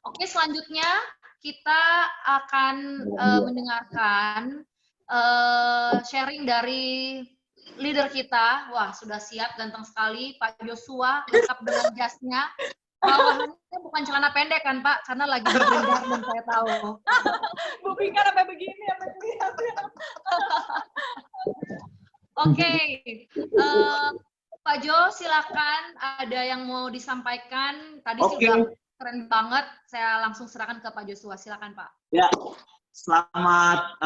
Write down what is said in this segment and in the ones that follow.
Oke, selanjutnya kita akan mendengarkan sharing dari leader kita. Wah, sudah siap, ganteng sekali Pak Joshua, lengkap dengan jasnya. Bawahannya bukan celana pendek kan Pak, karena lagi di Green Garden saya tahu. Bu Pinkan sampai begini, sampai lihat. Oke, Pak Jo, silakan. Ada yang mau disampaikan? Tadi sudah keren banget. Saya langsung serahkan ke Pak Joshua. Silakan Pak. Ya, selamat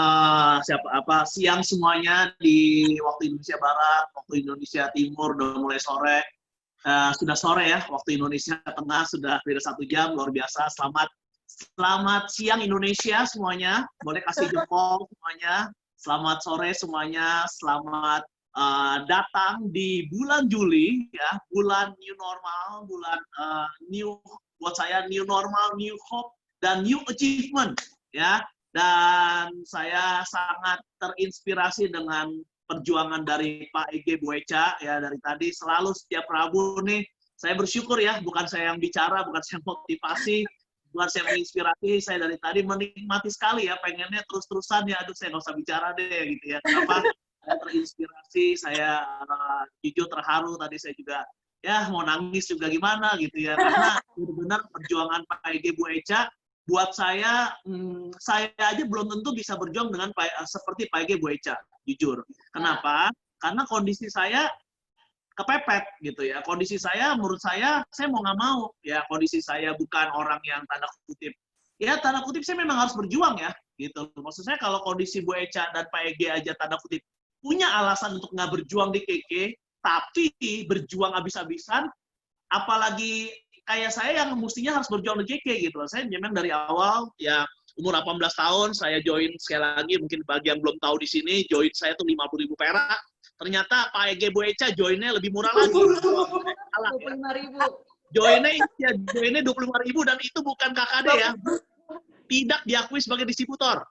siang semuanya di waktu Indonesia Barat, waktu Indonesia Timur udah mulai sore. Sudah sore ya, waktu Indonesia Tengah sudah beda 1 jam, luar biasa. Selamat siang Indonesia semuanya. Boleh kasih jempol semuanya. Selamat sore semuanya. Selamat datang di bulan Juli ya, bulan new normal, bulan buat saya new normal, new hope dan new achievement ya. Dan saya sangat terinspirasi dengan perjuangan dari Pak Ege Boecha ya, dari tadi selalu setiap Rabu nih saya bersyukur ya, bukan saya yang bicara, bukan saya motivasi, bukan saya menginspirasi, saya dari tadi menikmati sekali ya, pengennya terus-terusan ya, aduh saya nggak usah bicara deh gitu ya. Kenapa? Saya terinspirasi, saya jujur terharu, tadi saya juga ya mau nangis juga gimana gitu ya, karena benar-benar perjuangan Pak Ege Boecha buat saya aja belum tentu bisa berjuang dengan seperti Pak Ege Boecha, jujur. Kenapa? Karena kondisi saya kepepet gitu ya. Kondisi saya, menurut saya mau nggak mau ya. Kondisi saya bukan orang yang tanda kutip, ya tanda kutip saya memang harus berjuang ya, gitu. Maksud saya kalau kondisi Boecha dan Pak Ege aja tanda kutip punya alasan untuk nggak berjuang di KK, tapi berjuang habis-habisan, apalagi kayak saya yang mestinya harus berjuang di JK gitu. Saya memang dari awal ya umur 18 tahun saya join, sekali lagi mungkin bagi yang belum tahu di sini, join saya tuh 50.000 perak. Ternyata Pak Ege Boecha joinnya lebih murah lagi. 25.000. Joinnya 25.000 dan itu bukan KKD ya. Tidak diakui sebagai distributor.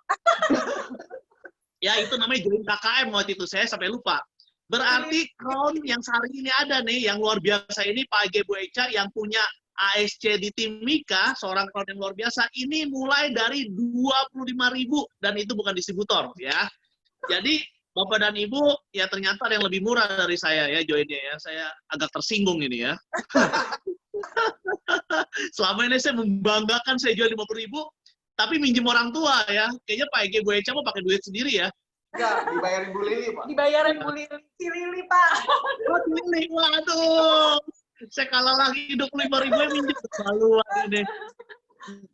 Ya itu namanya join KKM waktu itu, saya sampai lupa. Berarti crown yang sehari ini ada nih, yang luar biasa ini Pak Ege Boecha yang punya ASC di Timika, seorang crown yang luar biasa, ini mulai dari 25.000 dan itu bukan distributor ya. Jadi Bapak dan Ibu, ya ternyata ada yang lebih murah dari saya ya joinnya ya. Saya agak tersinggung ini ya. Selama ini saya membanggakan saya jual 50.000, tapi minjem orang tua ya. Kayaknya Pak Ege Boecha mau pakai duit sendiri ya. Enggak, dibayarin Bu Lili, Pak. Dibayarin Bu Lili. Si Lili, Pak. Oh, Lili, waduh. Saya kalah lagi 25.000 yang minjem. Kebaluan ini.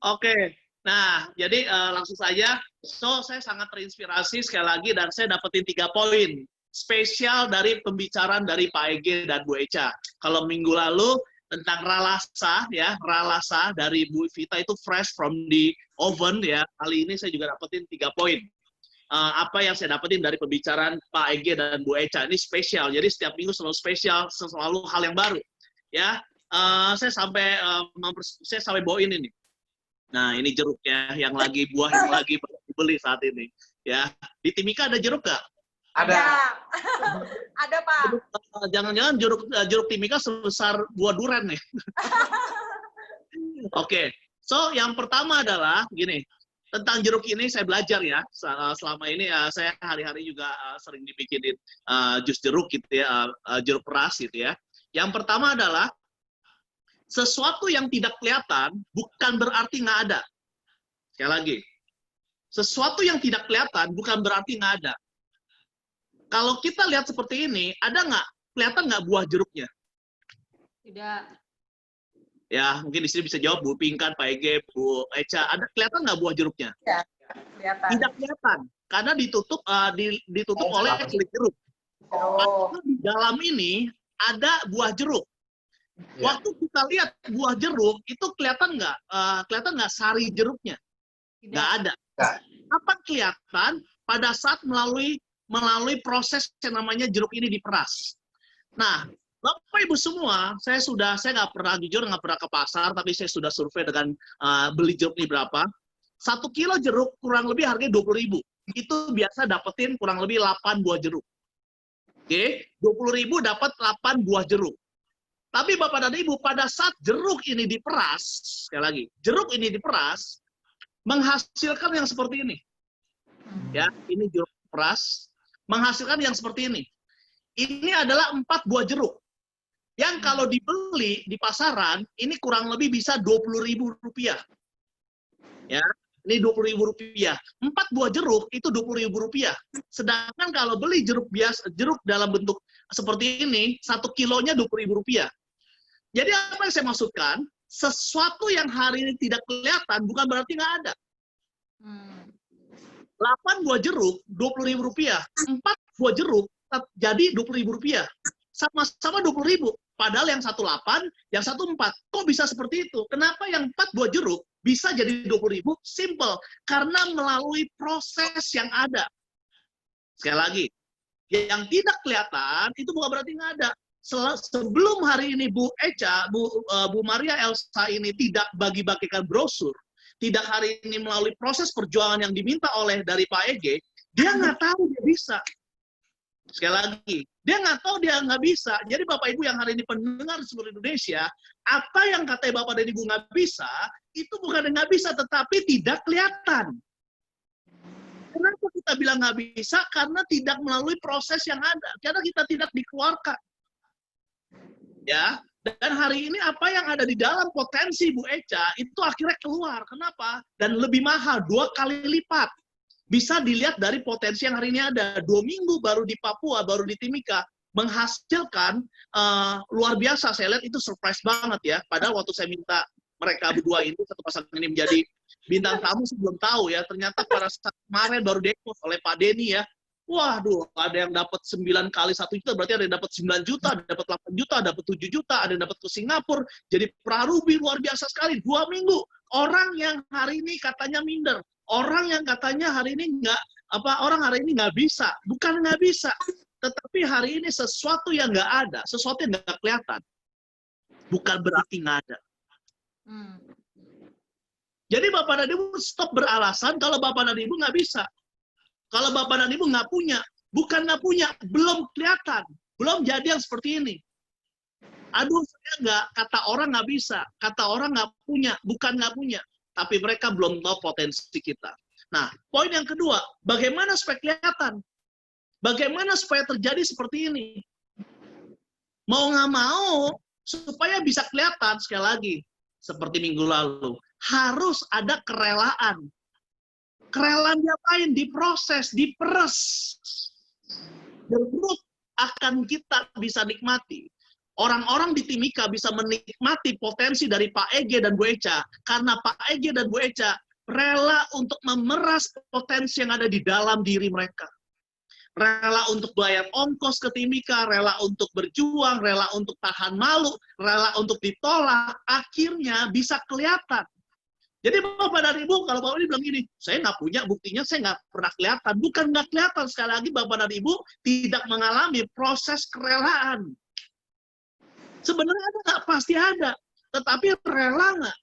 Oke. Nah, jadi langsung saja. So, saya sangat terinspirasi sekali lagi dan saya dapetin 3 poin spesial dari pembicaraan dari Pak Ege dan Bu Echa. Kalau minggu lalu tentang ralasa ya, ralasa dari Bu Vita itu fresh from the oven ya. Kali ini saya juga dapetin 3 poin. Apa yang saya dapetin dari pembicaraan Pak Ege dan Bu Echa ini spesial. Jadi setiap minggu selalu spesial, selalu hal yang baru. Ya, saya sampai bawain ini. Nah, ini jeruknya yang lagi buah yang lagi dibeli saat ini. Ya, di Timika ada jeruk nggak? Ada. Ada, Pak. Jangan-jangan jeruk Timika sebesar buah durian nih. Oke. So, yang pertama adalah gini. Tentang jeruk ini saya belajar ya. Selama ini saya hari-hari juga sering dibikinin jus jeruk gitu ya, jeruk peras gitu ya. Yang pertama adalah sesuatu yang tidak kelihatan bukan berarti nggak ada. Sekali lagi, sesuatu yang tidak kelihatan bukan berarti nggak ada. Kalau kita lihat seperti ini, ada nggak? Kelihatan nggak buah jeruknya? Tidak. Ya, mungkin di sini bisa jawab Bu Pinkan, Pak Ege, Bu Echa. Ada kelihatan nggak buah jeruknya? Ya, kelihatan. Tidak kelihatan, karena ditutup oleh kulit jeruk. Oh. Di dalam ini ada buah jeruk. Waktu kita lihat buah jeruk itu kelihatan nggak sari jeruknya? Nggak ada. Apa kelihatan pada saat melalui proses yang namanya jeruk ini diperas. Nah, Bapak Ibu semua, saya nggak pernah ke pasar, tapi saya sudah survei dengan beli jeruk ini berapa. 1 kilo jeruk kurang lebih harganya 20.000. Itu biasa dapetin kurang lebih 8 buah jeruk. Oke, 20.000 dapat 8 buah jeruk. Tapi Bapak dan Ibu, pada saat jeruk ini diperas, sekali lagi, jeruk ini diperas, menghasilkan yang seperti ini. Ya, ini jeruk peras, menghasilkan yang seperti ini. Ini adalah 4 buah jeruk. Yang kalau dibeli di pasaran, ini kurang lebih bisa Rp20.000. Ya, ini Rp20.000. 4 buah jeruk itu Rp20.000. Sedangkan kalau beli jeruk biasa, jeruk dalam bentuk seperti ini, 1 kilonya Rp20.000. Jadi apa yang saya maksudkan? Sesuatu yang hari ini tidak kelihatan bukan berarti nggak ada. 8 buah jeruk Rp20.000, 4 buah jeruk jadi Rp20.000. Sama-sama Rp20.000. Padahal yang 1 8, yang 1 4. Kok bisa seperti itu? Kenapa yang 4 buah jeruk bisa jadi Rp20.000? Simple. Karena melalui proses yang ada. Sekali lagi, yang tidak kelihatan itu bukan berarti nggak ada. Sebelum hari ini Bu Echa, Bu Maria Elsa ini tidak bagi-bagikan brosur, tidak hari ini melalui proses perjuangan yang diminta oleh dari Pak Ege, dia nggak tahu dia bisa. Sekali lagi, dia nggak tahu dia nggak bisa. Jadi Bapak Ibu yang hari ini pendengar seluruh Indonesia, apa yang katanya Bapak dan Ibu nggak bisa, itu bukan nggak bisa, tetapi tidak kelihatan. Kenapa kita bilang nggak bisa? Karena tidak melalui proses yang ada. Karena kita tidak dikeluarkan. Ya, dan hari ini apa yang ada di dalam potensi Bu Echa itu akhirnya keluar. Kenapa? Dan lebih mahal, 2 kali lipat. Bisa dilihat dari potensi yang hari ini ada. 2 minggu baru di Papua, baru di Timika, menghasilkan luar biasa. Saya lihat itu surprise banget ya. Padahal waktu saya minta mereka berdua ini, satu pasangan ini menjadi bintang tamu, saya belum tahu ya. Ternyata pada saat kemarin baru di-expose oleh Pak Denny ya. Waduh, ada yang dapat 9 kali 1 juta, berarti ada yang dapat 9 juta, ada yang dapat 8 juta, dapat 7 juta, ada yang dapat ke Singapura. Jadi prarubi luar biasa sekali, 2 minggu. Orang yang hari ini katanya minder, orang yang katanya hari ini orang hari ini nggak bisa, bukan nggak bisa, tetapi hari ini sesuatu yang nggak ada, sesuatu yang nggak kelihatan, bukan berarti nggak ada. Jadi Bapak dan Ibu stop beralasan kalau Bapak dan Ibu nggak bisa. Kalau Bapak dan Ibu nggak punya, bukan nggak punya, belum kelihatan, belum jadi yang seperti ini. Aduh, saya nggak, kata orang nggak bisa, kata orang nggak punya, bukan nggak punya, tapi mereka belum tahu potensi kita. Nah, poin yang kedua, bagaimana supaya kelihatan? Bagaimana supaya terjadi seperti ini? Mau nggak mau, supaya bisa kelihatan, sekali lagi, seperti minggu lalu, harus ada kerelaan. Kerelaan diapain? Diproses, diperes. Jeruk akan kita bisa nikmati. Orang-orang di Timika bisa menikmati potensi dari Pak Ege dan Bu Echa. Karena Pak Ege dan Bu Echa rela untuk memeras potensi yang ada di dalam diri mereka. Rela untuk bayar ongkos ke Timika, rela untuk berjuang, rela untuk tahan malu, rela untuk ditolak. Akhirnya bisa kelihatan. Jadi Bapak dan Ibu, kalau Bapak ini bilang gini, saya nggak punya, buktinya saya nggak pernah kelihatan. Bukan nggak kelihatan, sekali lagi Bapak dan Ibu tidak mengalami proses kerelaan. Sebenarnya ada nggak? Pasti ada. Tetapi rela nggak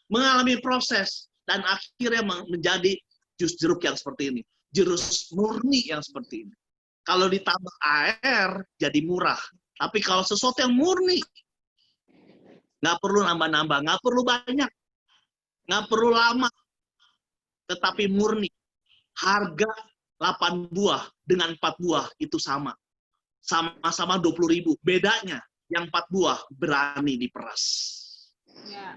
mengalami proses. Dan akhirnya menjadi jus jeruk yang seperti ini. Jus murni yang seperti ini. Kalau ditambah air, jadi murah. Tapi kalau sesuatu yang murni, nggak perlu nambah-nambah, nggak perlu banyak. Nggak perlu lama, tetapi murni. Harga 8 buah dengan 4 buah itu sama. Sama-sama 20.000. Bedanya, yang 4 buah berani diperas.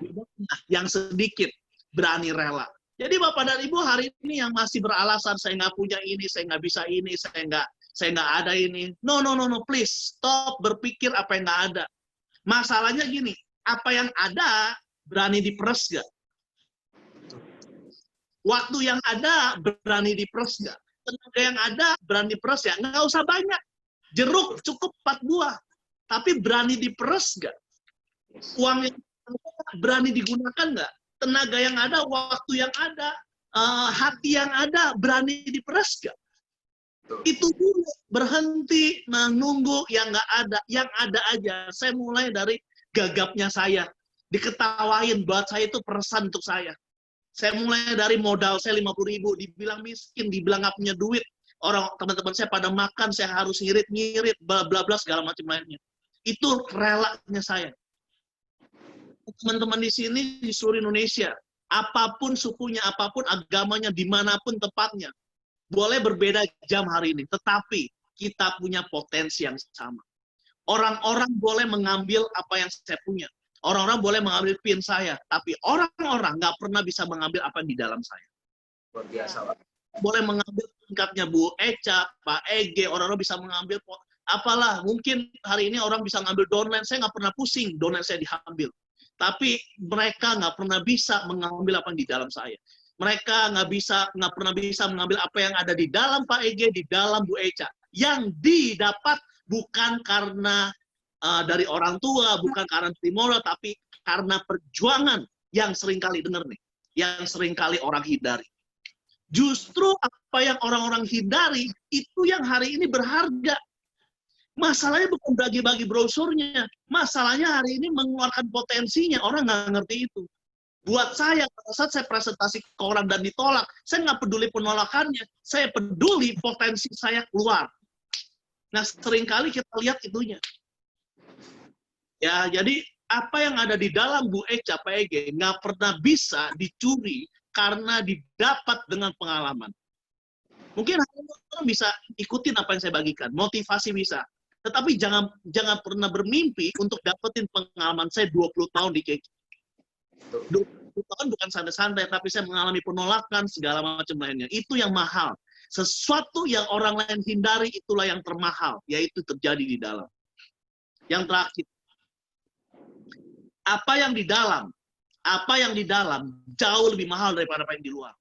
Bedanya, yang sedikit berani rela. Jadi Bapak dan Ibu hari ini yang masih beralasan, saya nggak punya ini, saya nggak bisa ini, saya nggak ada ini. No, please. Stop berpikir apa yang nggak ada. Masalahnya gini, apa yang ada berani diperas nggak? Waktu yang ada berani diperas nggak? Tenaga yang ada berani diperas ya? Nggak usah banyak. Jeruk cukup 4 buah. Tapi berani diperas nggak? Uang yang berani digunakan nggak? Tenaga yang ada, waktu yang ada, hati yang ada, berani diperas nggak? Itu dulu. Berhenti menunggu yang nggak ada. Yang ada aja. Saya mulai dari gagapnya saya. Diketawain, buat saya itu peresan untuk saya. Saya mulai dari modal saya 50.000, dibilang miskin, dibilang nggak punya duit. Orang teman-teman saya pada makan, saya harus ngirit, bla bla bla segala macam lainnya. Itu relanya saya. teman-teman di sini di seluruh Indonesia, apapun sukunya, apapun agamanya, dimanapun tempatnya, boleh berbeda jam hari ini, tetapi kita punya potensi yang sama. Orang-orang boleh mengambil apa yang saya punya. Orang-orang boleh mengambil pin saya, tapi orang-orang nggak pernah bisa mengambil apa yang di dalam saya. Luar biasa, Pak. Boleh mengambil tingkatnya Bu Eca, Pak Ege, orang-orang bisa mengambil apalah, mungkin hari ini orang bisa ngambil downline, saya nggak pernah pusing downline saya diambil. Tapi mereka nggak pernah bisa mengambil apa yang di dalam saya. Mereka nggak pernah bisa mengambil apa yang ada di dalam Pak Ege, di dalam Bu Eca. Yang didapat bukan karena dari orang tua, bukan karena timora, tapi karena perjuangan yang seringkali dengar nih, yang seringkali orang hindari. Justru apa yang orang-orang hindari, itu yang hari ini berharga. Masalahnya bukan bagi-bagi brosurnya, masalahnya hari ini mengeluarkan potensinya, orang nggak ngerti itu. Buat saya, pada saat saya presentasi ke orang dan ditolak, saya nggak peduli penolakannya, saya peduli potensi saya keluar. Nah, seringkali kita lihat itunya. Ya, jadi apa yang ada di dalam Bu Eca, Pak Ege, nggak pernah bisa dicuri karena didapat dengan pengalaman. Mungkin orang bisa ikutin apa yang saya bagikan, motivasi bisa. Tetapi jangan pernah bermimpi untuk dapetin pengalaman saya 20 tahun di KK. 20 tahun bukan santai-santai, tapi saya mengalami penolakan, segala macam lainnya. Itu yang mahal. Sesuatu yang orang lain hindari, itulah yang termahal, yaitu terjadi di dalam. Yang terakhir, apa yang di dalam jauh lebih mahal daripada apa yang di luar.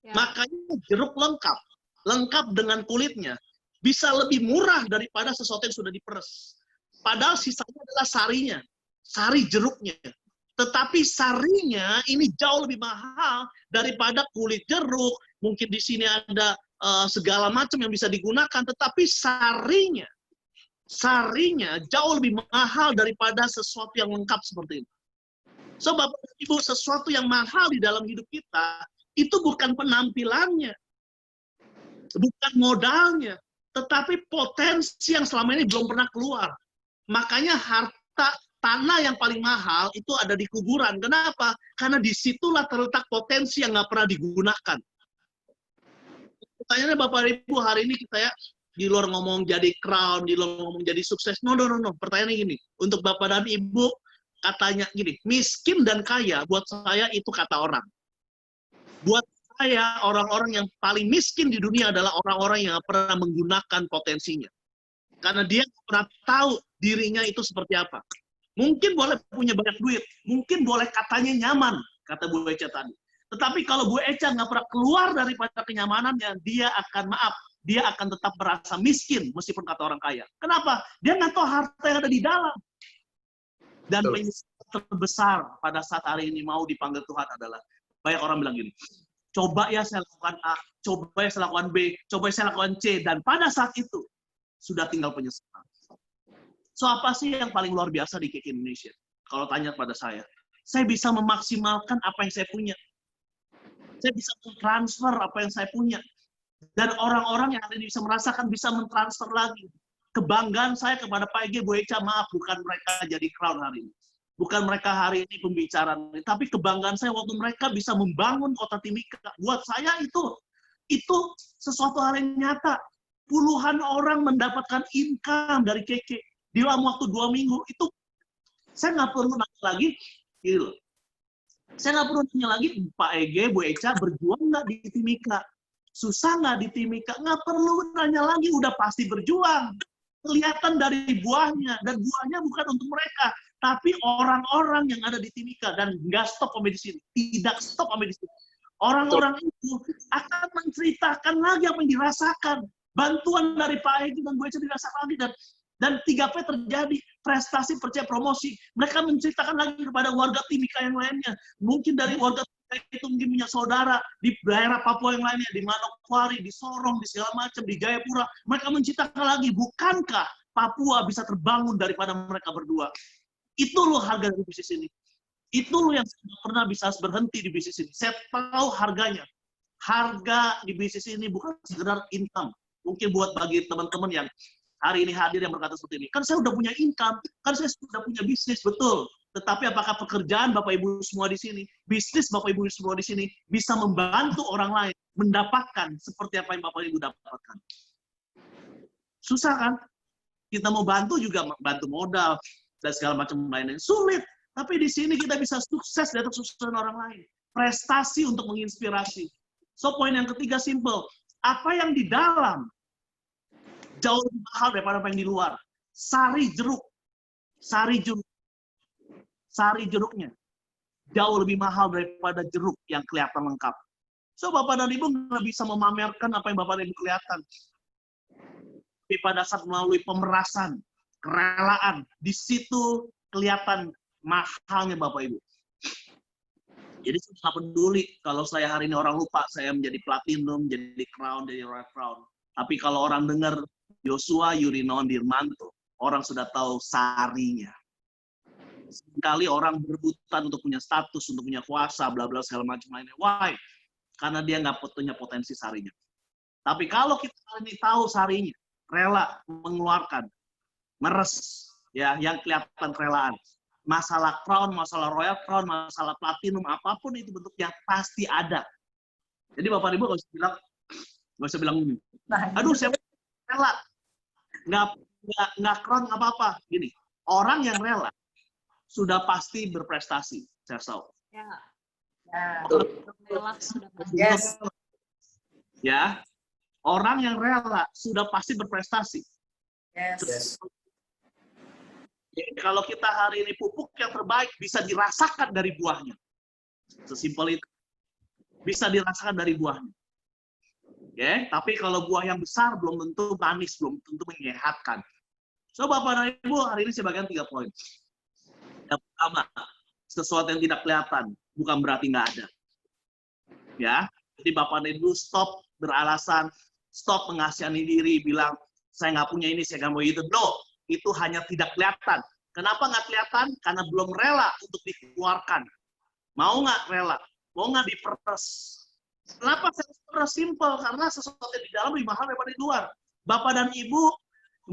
Ya. Makanya jeruk lengkap dengan kulitnya, bisa lebih murah daripada sesuatu yang sudah diperes. Padahal sisanya adalah sarinya, sari jeruknya. Tetapi sarinya ini jauh lebih mahal daripada kulit jeruk. Mungkin di sini ada segala macam yang bisa digunakan, tetapi sarinya jauh lebih mahal daripada sesuatu yang lengkap seperti ini. So, Bapak Ibu, sesuatu yang mahal di dalam hidup kita, itu bukan penampilannya, bukan modalnya, tetapi potensi yang selama ini belum pernah keluar. Makanya tanah yang paling mahal itu ada di kuburan. Kenapa? Karena disitulah terletak potensi yang nggak pernah digunakan. Pertanyaannya Bapak Ibu, hari ini kita ya, di luar ngomong jadi crown, di luar ngomong jadi sukses. No. Pertanyaannya gini, untuk Bapak dan Ibu, katanya gini, miskin dan kaya, buat saya itu kata orang. Buat saya, orang-orang yang paling miskin di dunia adalah orang-orang yang pernah menggunakan potensinya. Karena dia pernah tahu dirinya itu seperti apa. Mungkin boleh punya banyak duit, mungkin boleh katanya nyaman, kata Bu Eca tadi. Tetapi kalau Bu Eca nggak pernah keluar daripada kenyamanannya, dia akan tetap merasa miskin, meskipun kata orang kaya. Kenapa? Dia nggak tahu harta yang ada di dalam. Dan penyesal terbesar pada saat hari ini mau dipanggil Tuhan adalah, banyak orang bilang gini, coba ya saya lakukan A, coba ya saya lakukan B, coba ya saya lakukan C, dan pada saat itu, sudah tinggal penyesalan. So, apa sih yang paling luar biasa di KK Indonesia? Kalau tanya pada saya bisa memaksimalkan apa yang saya punya. Saya bisa mentransfer apa yang saya punya. Dan orang-orang yang ada bisa merasakan, bisa mentransfer lagi. Kebanggaan saya kepada Pak Ege, Bu Eca, maaf, bukan mereka jadi crown hari ini. Bukan mereka hari ini pembicaraan, tapi kebanggaan saya waktu mereka bisa membangun kota Timika. Buat saya itu sesuatu hal yang nyata. Puluhan orang mendapatkan income dari KK di dalam waktu 2 minggu. Itu saya nggak perlu nanya lagi, gitu. Saya nggak perlu nanya lagi, Pak Ege, Bu Eca berjuang nggak di Timika? Susah nggak di Timika? Nggak perlu nanya lagi, udah pasti berjuang. Kelihatan dari buahnya, dan buahnya bukan untuk mereka, tapi orang-orang yang ada di Timika, dan nggak stop sampai di sini, tidak stop sampai di sini. Orang-orang itu akan menceritakan lagi apa yang dirasakan. Bantuan dari Pak Ege dan Bu Eca dirasakan lagi, dan 3P terjadi, prestasi, percaya, promosi. Mereka menceritakan lagi kepada warga Timika yang lainnya. Mungkin dari warga Timika itu mungkin punya saudara di daerah Papua yang lainnya, di Manokwari, di Sorong, di segala macam, di Jayapura. Mereka menceritakan lagi, bukankah Papua bisa terbangun daripada mereka berdua? Itu loh harga di bisnis ini. Itu loh yang saya pernah bisa berhenti di bisnis ini. Saya tahu harganya. Harga di bisnis ini bukan sekedar income. Mungkin buat bagi teman-teman yang hari ini hadir yang berkata seperti ini, kan saya udah punya income, kan saya sudah punya bisnis, betul. Tetapi apakah pekerjaan Bapak Ibu semua di sini, bisnis Bapak Ibu semua di sini bisa membantu orang lain mendapatkan seperti apa yang Bapak Ibu dapatkan? Susah kan? Kita mau bantu juga bantu modal dan segala macam lainnya. Sulit. Tapi di sini kita bisa sukses di atas susah orang lain. Prestasi untuk menginspirasi. So poin yang ketiga simple. Apa yang di dalam jauh lebih mahal daripada apa yang di luar. Sari jeruk. Sari jeruk. Sari jeruknya jauh lebih mahal daripada jeruk yang kelihatan lengkap. So, Bapak dan Ibu nggak bisa memamerkan apa yang Bapak dan Ibu kelihatan. Tapi pada saat melalui pemerasan, kerelaan, di situ kelihatan mahalnya Bapak Ibu. Jadi saya nggak peduli kalau saya hari ini orang lupa saya menjadi platinum, jadi crown, jadi red crown. Tapi kalau orang dengar Joshua Yurinawan Dirmanto, orang sudah tahu sarinya. Sekali orang berebutan untuk punya status, untuk punya kuasa, bla bla segala macam lainnya. Why? Karena dia nggak punya potensi sarinya. Tapi kalau kita ini tahu sarinya, rela mengeluarkan, meres, ya, yang kelihatan kerelaan. Masalah crown, masalah royal crown, masalah platinum, apapun itu bentuknya pasti ada. Jadi Bapak Ibu nggak usah bilang gini. Aduh, saya rela, nggak crown nggak apa-apa. Gini, orang yang rela sudah pasti berprestasi, saya tahu. Ya. Yes. Ya, orang yang rela sudah pasti berprestasi. Yes. Jadi, kalau kita hari ini pupuk yang terbaik bisa dirasakan dari buahnya. Sesimpel itu. Bisa dirasakan dari buahnya. Ya, tapi kalau buah yang besar belum tentu manis, belum tentu menyehatkan. So, Bapak dan Ibu, hari ini saya bagikan 3 poin. Yang pertama, sesuatu yang tidak kelihatan bukan berarti nggak ada. Ya, jadi Bapak dan Ibu stop beralasan, stop mengasihani diri, bilang saya nggak punya ini, saya nggak mau itu. No, itu hanya tidak kelihatan. Kenapa nggak kelihatan? Karena belum rela untuk dikeluarkan. Mau nggak rela? Mau nggak diperes? Kenapa saya peres? Simple, karena sesuatu yang di dalam lebih mahal daripada di luar. Bapak dan Ibu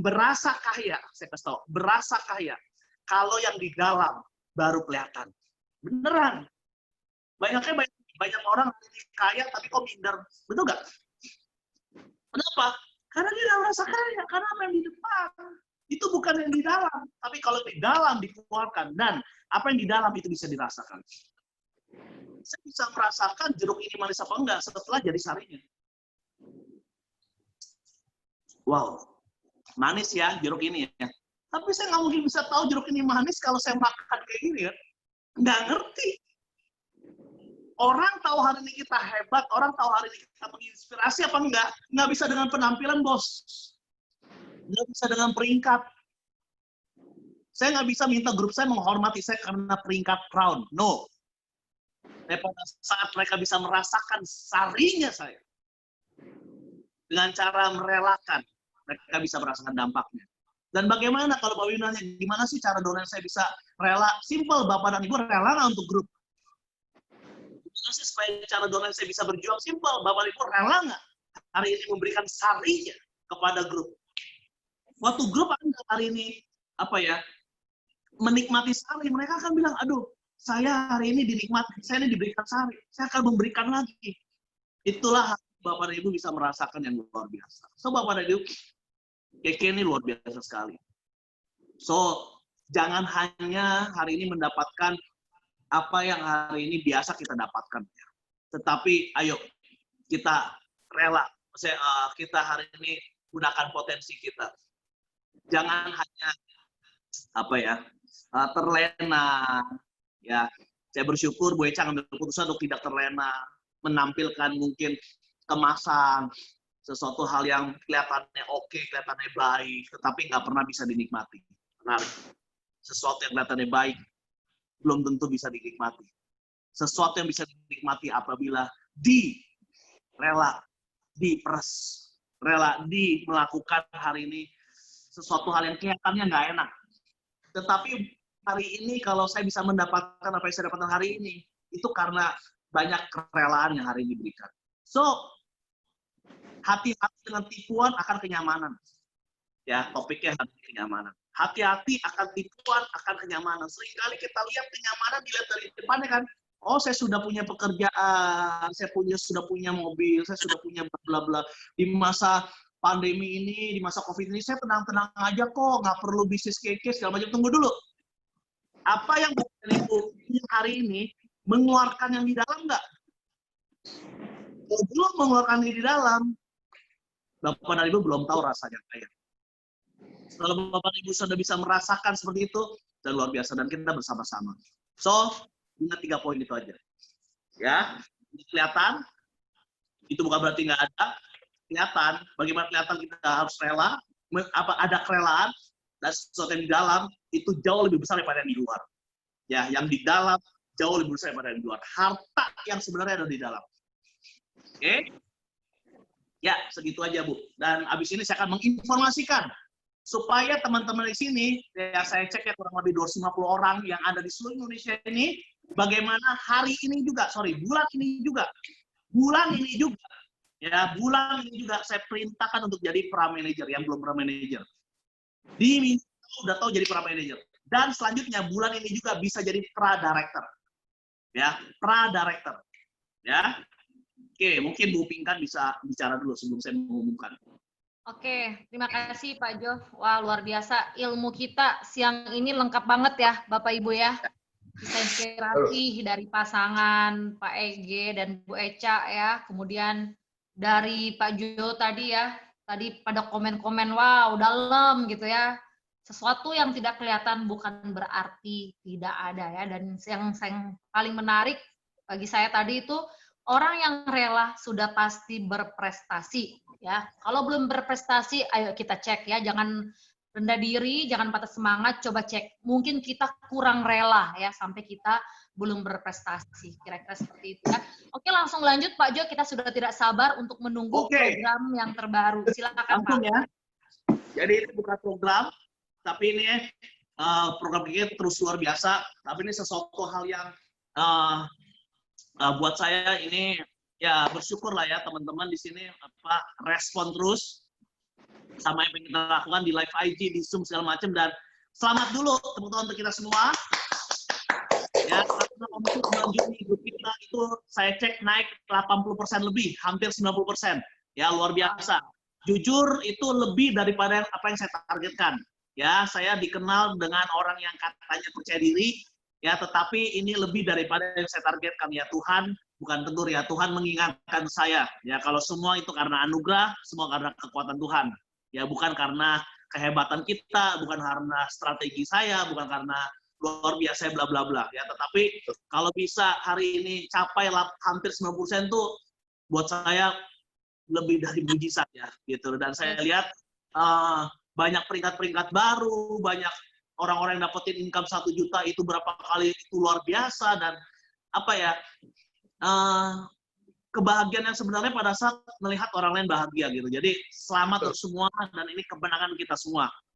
berasa kaya, saya kasih tahu, berasa kaya. Kalau yang di dalam baru kelihatan. Beneran. Banyak orang kaya tapi kok minder. Betul nggak? Kenapa? Karena dia nggak merasa kaya. Karena apa yang di depan itu bukan yang di dalam. Tapi kalau di dalam dikeluarkan dan apa yang di dalam itu bisa dirasakan. Saya bisa merasakan jeruk ini manis apa enggak setelah jadi sarinya. Wow, manis ya jeruk ini ya. Tapi saya nggak mungkin bisa tahu jeruk ini manis kalau saya makan kayak gini ya. Nggak ngerti. Orang tahu hari ini kita hebat, orang tahu hari ini kita menginspirasi apa enggak? Nggak bisa dengan penampilan, bos. Nggak bisa dengan peringkat. Saya nggak bisa minta grup saya menghormati saya karena peringkat crown. No. Pada saat mereka bisa merasakan sarinya saya. Dengan cara merelakan, mereka bisa merasakan dampaknya. Dan bagaimana kalau Bapak Ibu nanya, gimana sih cara donatur saya bisa rela? Simple, Bapak dan Ibu rela nggak untuk grup? Gimana sih supaya cara donatur saya bisa berjuang? Simple, Bapak dan Ibu rela nggak hari ini memberikan sarinya kepada grup? Waktu grup Anda hari ini, menikmati sari, mereka akan bilang, aduh, saya hari ini dinikmati, saya ini diberikan sari, saya akan memberikan lagi. Itulah Bapak dan Ibu bisa merasakan yang luar biasa. So, Bapak dan Ibu, Keke ini luar biasa sekali. So, jangan hanya hari ini mendapatkan apa yang hari ini biasa kita dapatkan. Tetapi, ayo, kita rela. Kita hari ini gunakan potensi kita. Jangan hanya, terlena. Ya, saya bersyukur Bu Eca ambil keputusan untuk tidak terlena, menampilkan mungkin kemasan, sesuatu hal yang kelihatannya oke, kelihatannya baik, tetapi nggak pernah bisa dinikmati. Menarik. Sesuatu yang kelihatannya baik, belum tentu bisa dinikmati. Sesuatu yang bisa dinikmati apabila diperes, rela melakukan hari ini sesuatu hal yang kelihatannya nggak enak. Tetapi hari ini kalau saya bisa mendapatkan apa yang saya dapatkan hari ini, itu karena banyak kerelaan yang hari ini diberikan. So, hati-hati dengan tipuan akan kenyamanan. Ya, topiknya hati kenyamanan. hati-hati akan tipuan, akan kenyamanan. Seringkali kita lihat kenyamanan dilihat dari depannya kan. Oh, saya sudah punya pekerjaan, saya sudah punya mobil, saya sudah punya bla bla. Di masa pandemi ini, di masa COVID ini, saya tenang-tenang aja kok, nggak perlu bisnis keke segala macam. Tunggu dulu. Apa yang Bapak dan Ibu hari ini mengeluarkan yang di dalam nggak? Kalau belum mengeluarkan yang di dalam, Bapak dan Ibu belum tahu rasanya kaya. Kalau Bapak dan Ibu sudah bisa merasakan seperti itu, dan luar biasa, dan kita bersama-sama. So, ingat 3 poin itu aja. Ya, ini kelihatan, itu bukan berarti nggak ada. Kelihatan, bagaimana kelihatan kita harus rela, ada kerelaan, dan sesuatu yang di dalam, itu jauh lebih besar daripada yang di luar. Ya, yang di dalam jauh lebih besar daripada yang di luar. Harta yang sebenarnya ada di dalam. Oke? Ya, segitu aja, Bu. Dan abis ini saya akan menginformasikan supaya teman-teman di sini, ya saya cek ya kurang lebih 250 orang yang ada di seluruh Indonesia ini, bagaimana hari ini juga, bulan ini juga, ya bulan ini juga saya perintahkan untuk jadi pra manager yang belum pra manager. Udah tahu jadi pra manager. Dan selanjutnya bulan ini juga bisa jadi pra director. Ya, pra director. Ya. Oke, mungkin Bu Pinkan bisa bicara dulu sebelum saya mengumumkan. Oke, terima kasih Pak Jo. Wah, luar biasa. Ilmu kita siang ini lengkap banget ya, Bapak Ibu ya. Bisa inspirasi dari pasangan Pak Ege dan Bu Eca ya. Kemudian dari Pak Jo tadi ya. Tadi pada komen-komen, wow, dalam gitu ya. Sesuatu yang tidak kelihatan bukan berarti tidak ada ya. Dan yang paling menarik bagi saya tadi itu, orang yang rela sudah pasti berprestasi ya. Kalau belum berprestasi, ayo kita cek ya, jangan rendah diri, jangan patah semangat, coba cek. Mungkin kita kurang rela ya sampai kita belum berprestasi. Kira-kira seperti itu ya. Oke, langsung lanjut Pak Jo, kita sudah tidak sabar untuk menunggu program yang terbaru. Silakan Pak. Ya. Jadi ini bukan program, tapi ini program kita terus luar biasa, tapi ini sesuatu hal yang buat saya ini ya bersyukur lah ya teman-teman di sini respon terus sama yang kita lakukan di live IG, di Zoom segala macam, dan selamat dulu teman-teman untuk kita semua. Ya, untuk bulan Juni grup kita itu saya cek naik 80% lebih, hampir 90%. Ya, luar biasa. Jujur itu lebih daripada apa yang saya targetkan. Ya, saya dikenal dengan orang yang katanya percaya diri, ya, tetapi ini lebih daripada yang saya targetkan. Ya Tuhan, bukan tegur ya, Tuhan mengingatkan saya. Ya, kalau semua itu karena anugerah, semua karena kekuatan Tuhan. Ya, bukan karena kehebatan kita, bukan karena strategi saya, bukan karena luar biasa bla bla bla. Ya, tetapi kalau bisa hari ini capai hampir 90% tuh buat saya lebih dari mujizat ya, gitu. Dan saya lihat banyak peringkat-peringkat baru, banyak orang-orang yang dapetin income 1 juta itu berapa kali itu luar biasa, dan apa ya, kebahagiaan yang sebenarnya pada saat melihat orang lain bahagia gitu. Jadi selamat untuk semua, dan ini kemenangan kita semua.